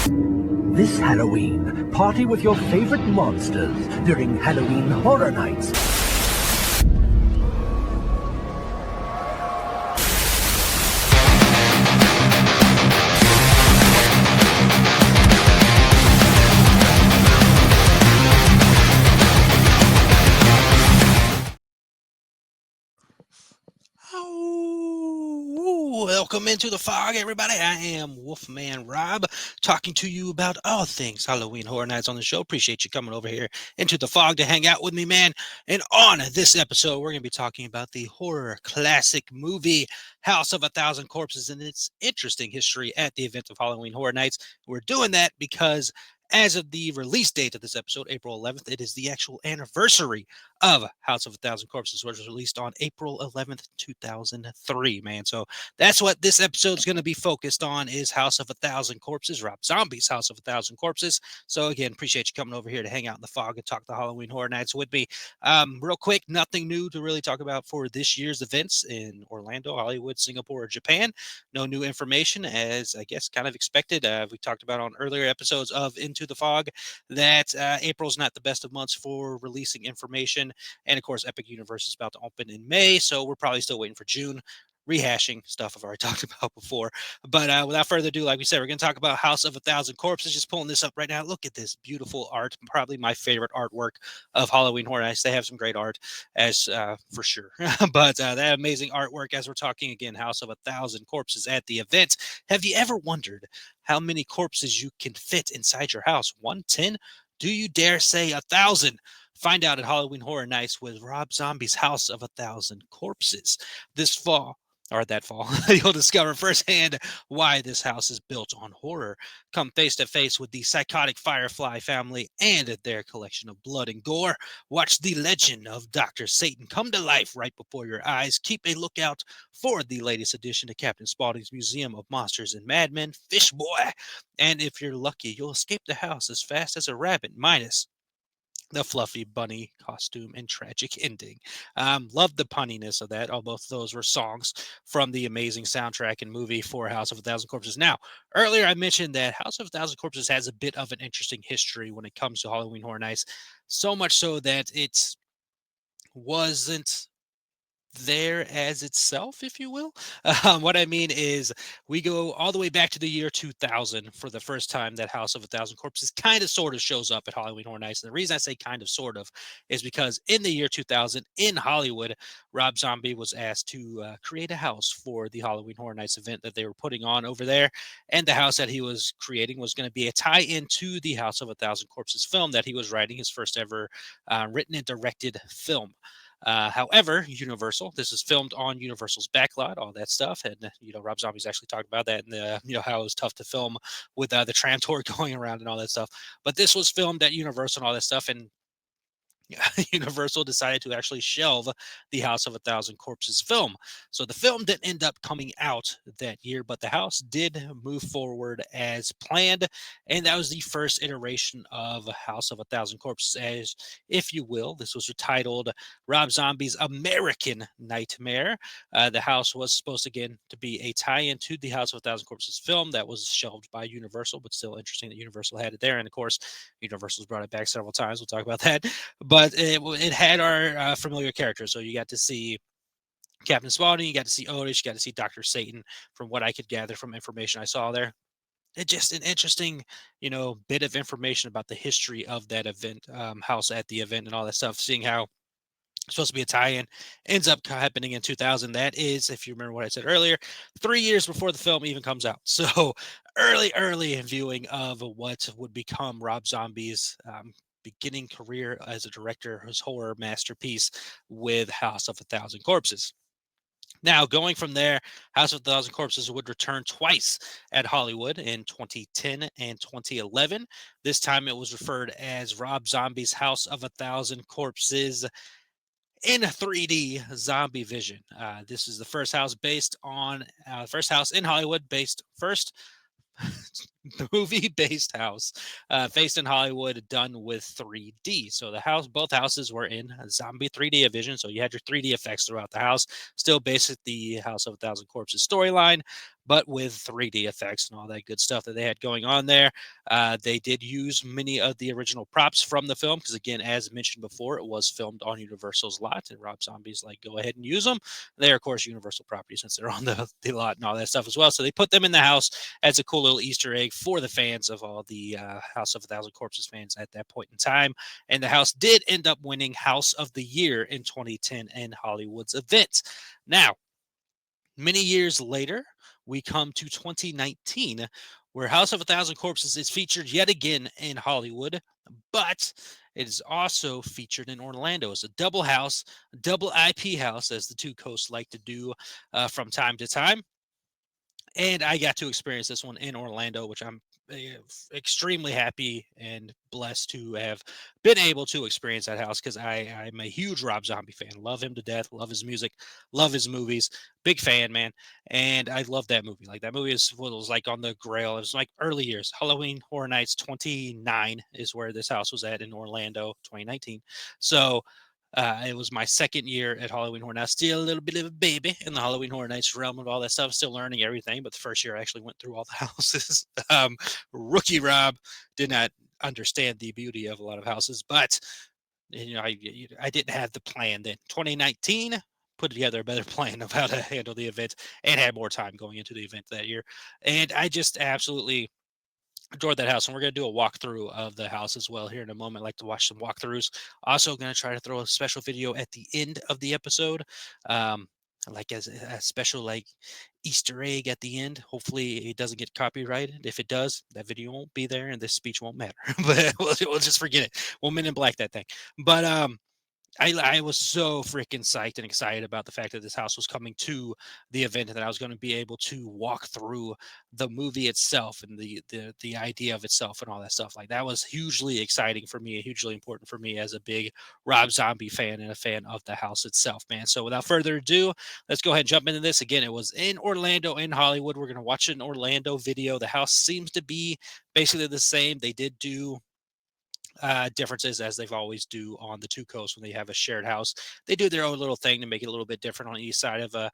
This Halloween, party with your favorite monsters during Halloween Horror Nights. Oh, welcome into the fog, everybody. I am Wolfman Rob, talking to you about all things Halloween Horror Nights on the show. Appreciate you coming over here into the fog to hang out with me, man. And on this episode, we're going to be talking about the horror classic movie House of a Thousand Corpses and its interesting history at the event of Halloween Horror Nights. We're doing that because as of the release date of this episode, April 11th, it is the actual anniversary of House of a Thousand Corpses, which was released on April 11th, 2003, man. So that's what this episode is going to be focused on is House of a Thousand Corpses, Rob Zombie's House of a Thousand Corpses. So again, appreciate you coming over here to hang out in the fog and talk the Halloween Horror Nights with me. Real quick, nothing new to really talk about for this year's events in Orlando, Hollywood, Singapore, or Japan. No new information, as I guess kind of expected. We talked about on earlier episodes of Into the Fog that April's not the best of months for releasing information. And of course, Epic Universe is about to open in May, so we're probably still waiting for June. Rehashing stuff I've already talked about before. But without further ado, like we said, we're going to talk about House of a Thousand Corpses. Just pulling this up right now. Look at this beautiful art. Probably my favorite artwork of Halloween Horror Nights. They have some great art, as for sure. But that amazing artwork, as we're talking again, House of a Thousand Corpses at the event. Have you ever wondered how many corpses you can fit inside your house? 110? Do you dare say 1,000? Find out at Halloween Horror Nights with Rob Zombie's House of a Thousand Corpses this fall. Or that fall, you'll discover firsthand why this house is built on horror. Come face to face with the psychotic Firefly family and their collection of blood and gore. Watch the legend of Dr. Satan come to life right before your eyes. Keep a lookout for the latest addition to Captain Spaulding's Museum of Monsters and Madmen, Fish Boy. And if you're lucky, you'll escape the house as fast as a rabbit, minus the fluffy bunny costume and tragic ending. Loved the punniness of that. All both of those were songs from the amazing soundtrack and movie for House of a Thousand Corpses. Now, earlier I mentioned that House of a Thousand Corpses has a bit of an interesting history when it comes to Halloween Horror Nights. So much so that it wasn't there as itself, if you will. What I mean is, we go all the way back to the year 2000 for the first time that House of a Thousand Corpses kind of sort of shows up at Halloween Horror Nights. And the reason I say kind of sort of is because in the year 2000 in Hollywood, Rob Zombie was asked to create a house for the Halloween Horror Nights event that they were putting on over there. And the house that he was creating was going to be a tie in to the House of a Thousand Corpses film that he was writing, his first ever written and directed film. However, Universal, this is filmed on Universal's backlot, all that stuff, and Rob Zombie's actually talked about that, and how it was tough to film with the tram tour going around and all that stuff. But this was filmed at Universal and all that stuff, and Universal decided to actually shelve the House of a Thousand Corpses film. So the film didn't end up coming out that year, but the house did move forward as planned. And that was the first iteration of House of a Thousand Corpses, as if you will. This was titled Rob Zombie's American Nightmare. The house was supposed again to be a tie-in to the House of a Thousand Corpses film that was shelved by Universal, but still interesting that Universal had it there. And of course, Universal's brought it back several times. We'll talk about that. But it had our familiar characters. So you got to see Captain Spaulding, you got to see Otis, you got to see Dr. Satan, from what I could gather from information I saw there. It's just an interesting, bit of information about the history of that event, house at the event and all that stuff, seeing how it's supposed to be a tie-in, ends up happening in 2000. That is, if you remember what I said earlier, 3 years before the film even comes out. So early viewing of what would become Rob Zombie's beginning career as a director, his horror masterpiece with House of a Thousand Corpses. Now, going from there, House of a Thousand Corpses would return twice at Hollywood in 2010 and 2011. This time it was referred as Rob Zombie's House of a Thousand Corpses in 3D zombie vision. This is the first house first house in Hollywood first movie-based house based in Hollywood, done with 3D. So both houses were in zombie 3D vision. So you had your 3D effects throughout the house. Still basic the House of a Thousand Corpses storyline, but with 3D effects and all that good stuff that they had going on there. They did use many of the original props from the film because, again, as mentioned before, it was filmed on Universal's lot, and Rob Zombie's like, go ahead and use them. They're, of course, Universal property since they're on the lot and all that stuff as well. So they put them in the house as a cool little Easter egg for the fans of all the House of a Thousand Corpses fans at that point in time. And the house did end up winning House of the Year in 2010 in Hollywood's event. Now, many years later, we come to 2019, where House of a Thousand Corpses is featured yet again in Hollywood, but it is also featured in Orlando. It's a double house, double IP house, as the two coasts like to do from time to time. And I got to experience this one in Orlando, which I'm extremely happy and blessed to have been able to experience that house because I'm a huge Rob Zombie fan. Love him to death. Love his music. Love his movies. Big fan, man. And I love that movie. Like that movie is what was like on the Grail. It was like early years. Halloween Horror Nights 29 is where this house was at in Orlando, 2019. So it was my second year at Halloween Horror Nights. Still a little bit of a baby in the Halloween Horror Nights realm of all that stuff. Still learning everything. But the first year I actually went through all the houses. Rookie Rob did not understand the beauty of a lot of houses, but I didn't have the plan then. 2019 put together a better plan of how to handle the event and had more time going into the event that year. And I just absolutely adored that house, and we're going to do a walkthrough of the house as well here in a moment. I like to watch some walkthroughs. Also going to try to throw a special video at the end of the episode, um, like as a special like Easter egg at the end. Hopefully it doesn't get copyrighted. If it does, that video won't be there and this speech won't matter. But we'll just forget it. We'll Men in Black that thing. But I was so freaking psyched and excited about the fact that this house was coming to the event and that I was going to be able to walk through the movie itself and the idea of itself and all that stuff. Like that was hugely exciting for me, hugely important for me as a big Rob Zombie fan and a fan of the house itself, man. So without further ado, let's go ahead and jump into this. Again, it was in Orlando, in Hollywood. We're going to watch an Orlando video. The house seems to be basically the same. They did do differences as they've always do on the two coasts when they have a shared house. They do their own little thing to make it a little bit different on each side of the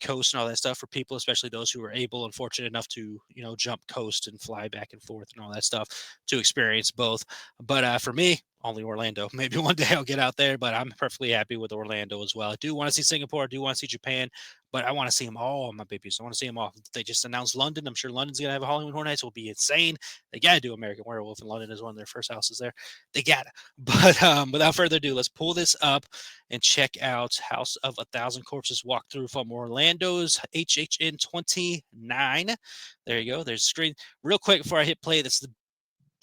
coast and all that stuff for people, especially those who are able and fortunate enough to jump coast and fly back and forth and all that stuff to experience both. But for me, only Orlando. Maybe one day I'll get out there, but I'm perfectly happy with Orlando as well. I do want to see Singapore. I do want to see Japan, but I want to see them all, my babies. I want to see them all. They just announced London. I'm sure London's going to have a Halloween Horror Nights. It will be insane. They got to do American Werewolf in London as one of their first houses there. They got it. But without further ado, let's pull this up and check out House of a Thousand Corpses walkthrough from Orlando's HHN 29. There you go. There's a screen. Real quick before I hit play, that's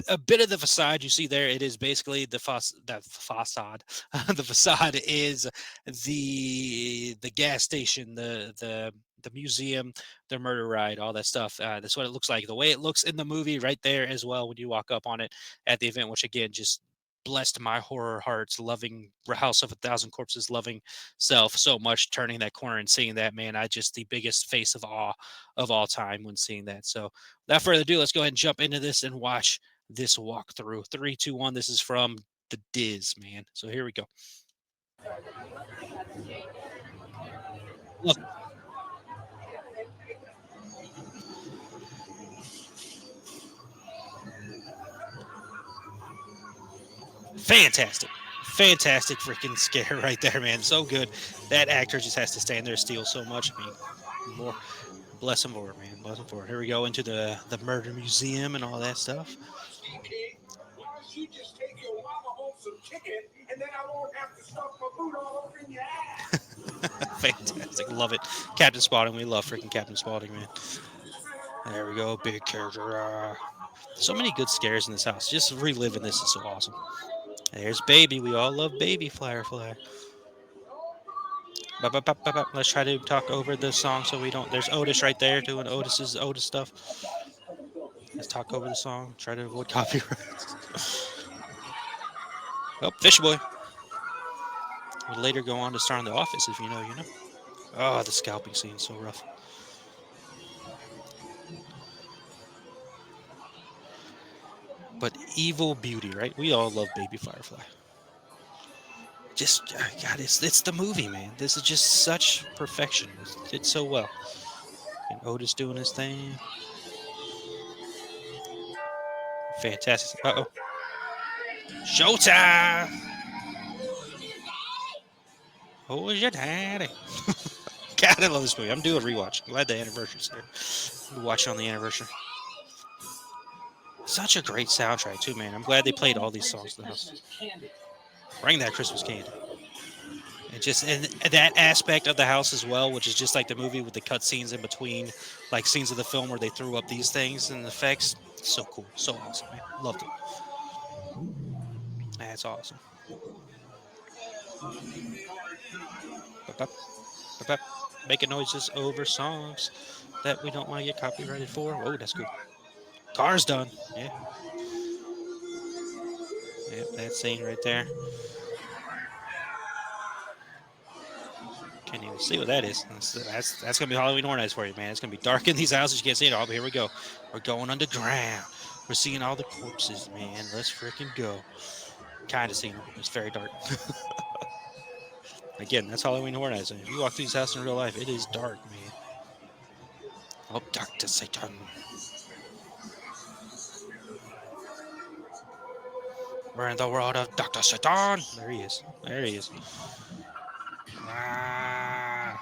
a bit of the facade you see there. It is basically the facade. The facade is the gas station, the museum, the murder ride, all that stuff. That's what it looks like. The way it looks in the movie, right there as well when you walk up on it at the event, which again just blessed my horror hearts, loving House of a Thousand Corpses, loving self so much. Turning that corner and seeing that, man, I just the biggest face of awe of all time when seeing that. So without further ado, let's go ahead and jump into this and watch this walkthrough. 3, 2, 1. This is from the Diz, man. So here we go. Love fantastic. Fantastic freaking scare right there, man. So good. That actor just has to stand there steal so much. I mean, more bless him for it, man. Bless him for it. Here we go into the murder museum and all that stuff. Why don't you just take your mama home some chicken and then I won't have to stuff my boot all over in your ass? Fantastic. Love it. Captain Spaulding. We love freaking Captain Spaulding, man. There we go. Big character. So many good scares in this house. Just reliving this is so awesome. There's Baby. We all love Baby Firefly. Let's try to talk over the song so we don't. There's Otis right there doing Otis stuff. Let's talk over the song. Try to avoid copyright. Oh, Fish Boy. Would later go on to star in The Office, if you know, you know. Oh, the scalping scene, so rough. But evil beauty, right? We all love Baby Firefly. Just, God, it's the movie, man. This is just such perfection. It's so well. And Otis doing his thing. Fantastic. Uh-oh. Showtime! Who is your daddy? God, I love this movie. I'm doing a rewatch. Glad the anniversary's here. I'll be watching on the anniversary. Such a great soundtrack, too, man. I'm glad they played all these songs in the house. Bring that Christmas candy. And that aspect of the house as well, which is just like the movie with the cut scenes in between, like scenes of the film where they threw up these things and effects. So cool. So awesome, man. Loved it. That's awesome. Ba-ba, ba-ba. Making noises over songs that we don't want to get copyrighted for. Whoa, that's cool. Car's done. Yeah. Yep, that scene right there. Can't even see what that is. That's gonna be Halloween Horror Nights for you, man. It's gonna be dark in these houses. You can't see it all, but here we go. We're going underground. We're seeing all the corpses, man. Let's freaking go. Kind of seeing them. It's very dark. Again, that's Halloween Horror Nights. If you walk through this house in real life, it is dark, man. Oh, Dr. Satan. We're in the world of Dr. Satan. There he is. There he is. Ah.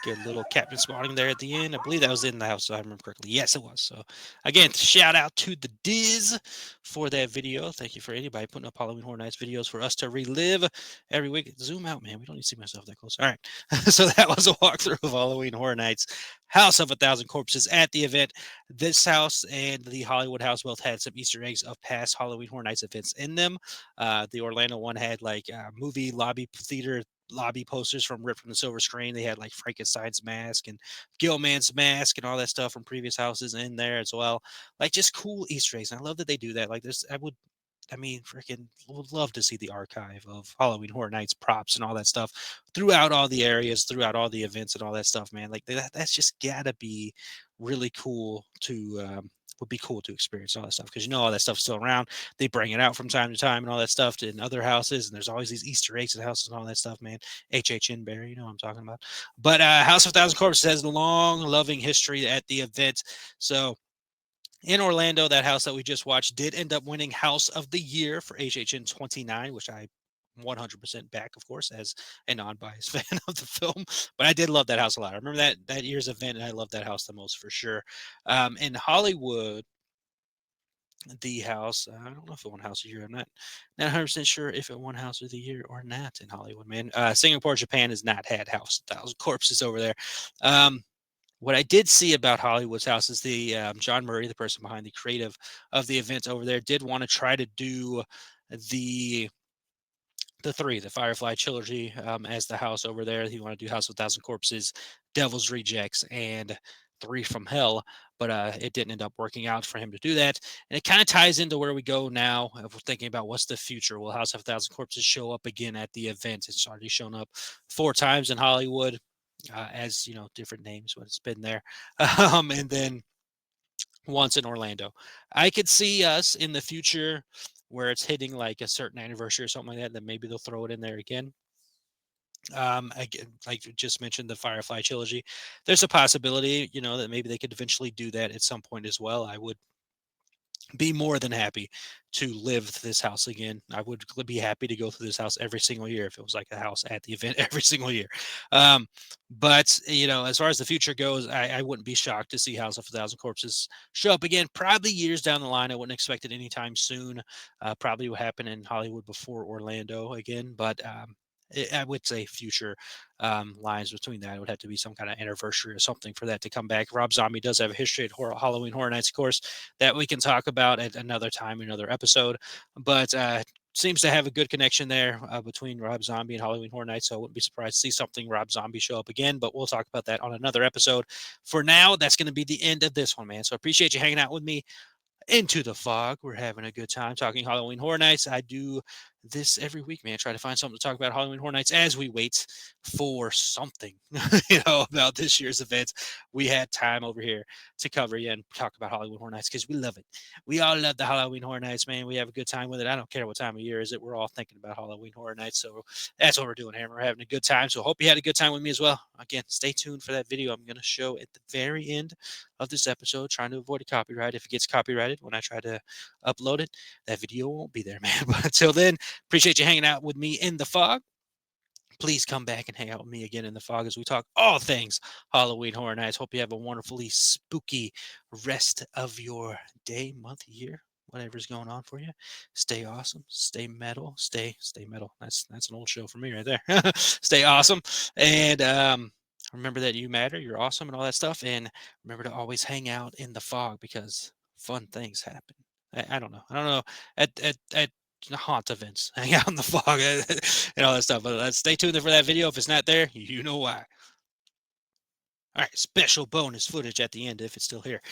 Good little Captain spawning there at the end. I believe that was in the house, if I remember correctly. Yes, it was. So, again, shout out to the Diz for that video. Thank you for anybody putting up Halloween Horror Nights videos for us to relive every week. Zoom out, man. We don't need to see myself that close. All right. So that was a walkthrough of Halloween Horror Nights House of 1,000 Corpses at the event. This house and the Hollywood house both had some Easter eggs of past Halloween Horror Nights events in them. The Orlando one had like movie lobby theater lobby posters from ripped from the silver screen. They had like Frankenstein's mask and Gilman's mask and all that stuff from previous houses in there as well. Like just cool Easter eggs. And I love that they do that. Like this, freaking would love to see the archive of Halloween Horror Nights props and all that stuff throughout all the areas, throughout all the events and all that stuff, man. Like that's just gotta be really cool to would be cool to experience all that stuff because all that stuff's still around. They bring it out from time to time and all that stuff in other houses, and there's always these Easter eggs in houses and all that stuff, man. HHN Barry, you know what I'm talking about. But House of 1,000 Corpses has a long, loving history at the event. So in Orlando, that house that we just watched did end up winning House of the Year for HHN 29, which I 100% back, of course, as a non-biased fan of the film. But I did love that house a lot. I remember that year's event, and I loved that house the most for sure. In Hollywood, the house, I don't know if it won House of the Year. I'm not 100% sure if it won House of the Year or not in Hollywood, man. Singapore, Japan has not had House of 1,000 Corpses over there. What I did see about Hollywood's house is the John Murray, the person behind the creative of the event over there, did want to try to do the Firefly trilogy as the house over there. He wanted to do House of 1,000 Corpses, Devil's Rejects, and Three from Hell, but it didn't end up working out for him to do that. And it kind of ties into where we go now. If we're thinking about what's the future, will House of 1,000 Corpses show up again at the event? It's already shown up 4 times in Hollywood as different names when it's been there, and then once in Orlando. I could see us in the future where it's hitting like a certain anniversary or something like that, then maybe they'll throw it in there again. Again, like you just mentioned, the Firefly trilogy. There's a possibility, that maybe they could eventually do that at some point as well. I would be more than happy to live this house again. I would be happy to go through this house every single year if it was like a house at the event every single year. But as far as the future goes, I wouldn't be shocked to see House of 1,000 Corpses show up again. Probably years down the line. I wouldn't expect it anytime soon. Probably will happen in Hollywood before Orlando again. But I would say future lines between that. It would have to be some kind of anniversary or something for that to come back. Rob Zombie does have a history at Halloween Horror Nights, of course, that we can talk about at another time, another episode. But seems to have a good connection there between Rob Zombie and Halloween Horror Nights. So I wouldn't be surprised to see something Rob Zombie show up again. But we'll talk about that on another episode. For now, that's going to be the end of this one, man. So I appreciate you hanging out with me. Into the Fog. We're having a good time talking Halloween Horror Nights. I do this every week, man. Try to find something to talk about Halloween Horror Nights as we wait for something, about this year's events. We had time over here to cover you and talk about Halloween Horror Nights because we love it. We all love the Halloween Horror Nights, man. We have a good time with it. I don't care what time of year is it. We're all thinking about Halloween Horror Nights. So that's what we're doing here. We're having a good time. So hope you had a good time with me as well. Again, stay tuned for that video I'm going to show at the very end of this episode, trying to avoid a copyright. If it gets copyrighted when I try to upload it, that video won't be there, man. But until then, appreciate you hanging out with me in the fog. Please come back and hang out with me again in the fog as we talk all things Halloween Horror Nights. Hope you have a wonderfully spooky rest of your day, month, year, whatever's going on for you. Stay awesome, stay metal, stay metal. That's an old show for me right there. Stay awesome, and remember that you matter, you're awesome, and all that stuff. And remember to always hang out in the fog because fun things happen. I don't know. At haunt events, hang out in the fog, and all that stuff. But stay tuned for that video. If it's not there, you know why. All right, special bonus footage at the end if it's still here.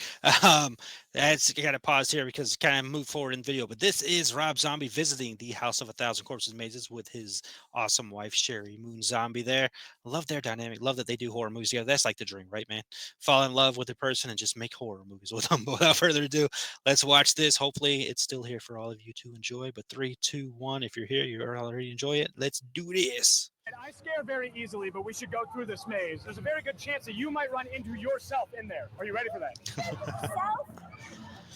That's got to pause here because it's kind of moved forward in the video. But this is Rob Zombie visiting the House of a Thousand Corpses Mazes with his awesome wife Sherry Moon Zombie. There, love their dynamic. Love that they do horror movies together. That's like the dream, right, man? Fall in love with a person and just make horror movies with them. But without further ado, let's watch this. Hopefully, it's still here for all of you to enjoy. But 3, 2, 1. If you're here, you already enjoy it. Let's do this. I scare very easily, but we should go through this maze. There's a very good chance that you might run into yourself in there. Are you ready for that? Yourself?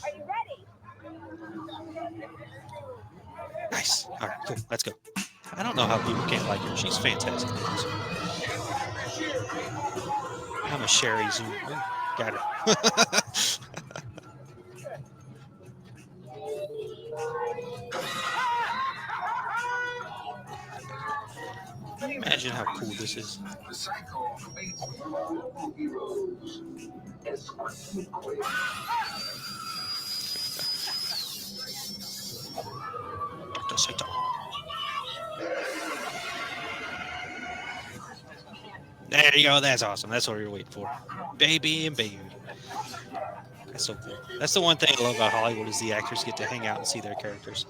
Are you ready? Nice. All right, cool. Let's go. I don't know how people can't like her. She's fantastic. I'm a Sherry Zoom. Ooh, got her. Imagine how cool this is. Dr. Satan. There you go. That's awesome. That's what we were waiting for. Baby and baby. That's so cool. That's the one thing I love about Hollywood is the actors get to hang out and see their characters.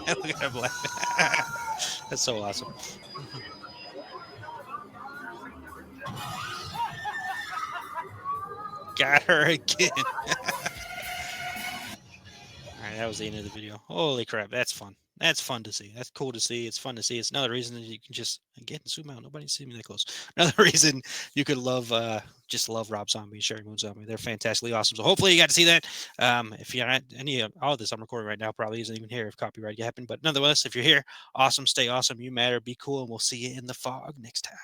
Look at him laughing. That's so awesome. Got her again. All right, that was the end of the video. Holy crap, that's fun. That's fun to see. That's cool to see. It's fun to see. It's another reason that you can just again zoom out. Nobody's seeing me that close. Another reason you could love just love Rob Zombie and Sherry Moon Zombie. They're fantastically awesome. So hopefully you got to see that. If you're not any of all of this I'm recording right now probably isn't even here if copyright happened. But nonetheless, if you're here, awesome, stay awesome. You matter, be cool, and we'll see you in the fog next time.